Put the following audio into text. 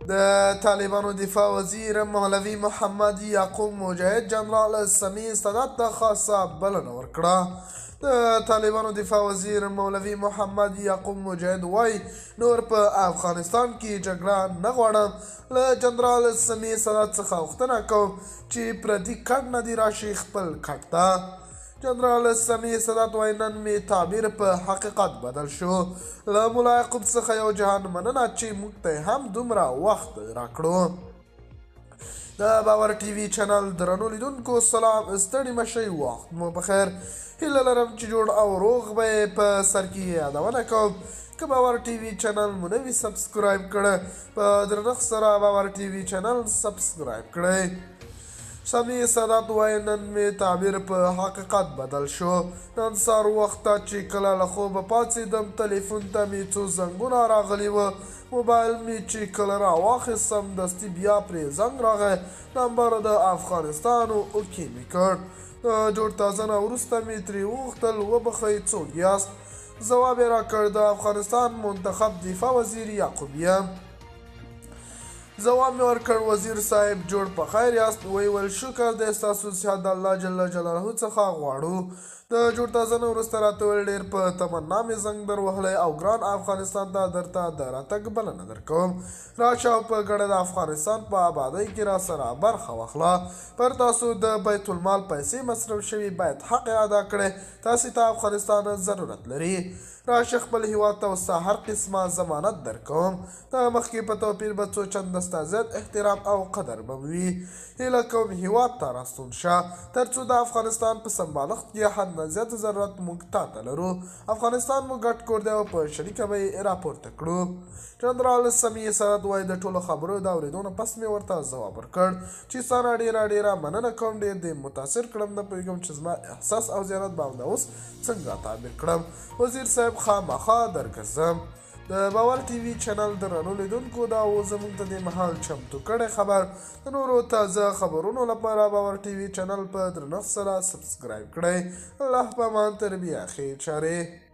د طالبانو دفاع وزیر مولوي محمد یعقوب مجاهد جنرال سمیع سادات ته خاصه بلنه ورکړه. د طالبانو دفاع وزیر مولوي محمد یعقوب مجاهد وایي نور په افغانستان کې جګړه نه غواړم. له جنرال سمیع سادات څخه غوښتنه کوم چې پردي کډ نه دې راشي خپل کډ ته. جنرال سمیع سادات وایي نن مې تعبیر په حقیقت بدل شو. له ملا یعقوب څخه یو جهان مننه چې موږ ته هم دومره وخت راکړو. د باور ټي وي چینل درنو لیدونکو سلام، ستړي مشئ، وخت مو بخیر. هیله لرم چې جوړ او روغ به یې په سر کې یادونه کوم. که باور ټي وي چینل مو نه وي سبسکرایب کړی، په درنښت سره باور ټي وي چینل سبسکرایب کړئ. سمیع سادات وایي نن مې تعبیر په حقیقت بدل شو. نن سهار وخته چې کله له خوبه پاڅېدم تلیفون ته مې څو زنګونه راغلي وه. موبایل مې چې کله راواخیست سمدستي بیا پرې زنګ راغی. نمبر د افغانستان اوکې مې کړ. د جوړ تازه نه وروسته مې ترې وغوښتل وبخئ څوک یاست. ځواب یې راکړ د افغانستان منتخب دفاع وزیر یعقوب یم. ځواب مې ورکړ وزیر صاحب جوړ په خیر یاست. ویې ویل شکر دی ستاسو صحت د الله جل جلاله څخه غواړو. د جوړ تازه نه وروسته راته ویل ډېر په تمنا مې زنګ در وهلی او ګران افغانستان ته درته د راتګ بلنه درکوم. راشه او په ګډه د افغانستان په ابادۍ کې را سره برخه واخله. پر تاسو د بیت المال پیسې مصرف شوي باید حق ادا کړئ. تاسې ته افغانستان ضرورت لري. راشه خپل هیواد ته اوس هر قسمه ضمانت درکوم. د مخکې په توپیر به څو چنده ستا زیات احترام او قدر به وي. هیله کوم هیواد ته راستون شه تر څو د افغانستان په سمبالښت کې حد نه زیات ضرورت موږ تا ته لرو. افغانستان مو ګډ کور دی او په شریکه به یې راپورته کړو. جنرال سمیع سادات وایي د ټولو خبرو د اورېدو نه پس مې ورته ځواب ورکړ چې ستا نه ډېره مننه کوم. ډېر دې متاثر کړم. نه پوهېږم چې زما احساس او زیارت به همدا اوس څنګه تعبیر کړم. وزیر صاحب خامخا درګرځم. د باور ټي وي چینل درنو لیدونکو دا و زموږ ته دې مهال چمتو کړی خبر. د نورو تازه خبرونو لپاره باور ټي وي چینل په درنښت سره سبسکرایب کړئ. الله په امان، تر بیا خیر چارې.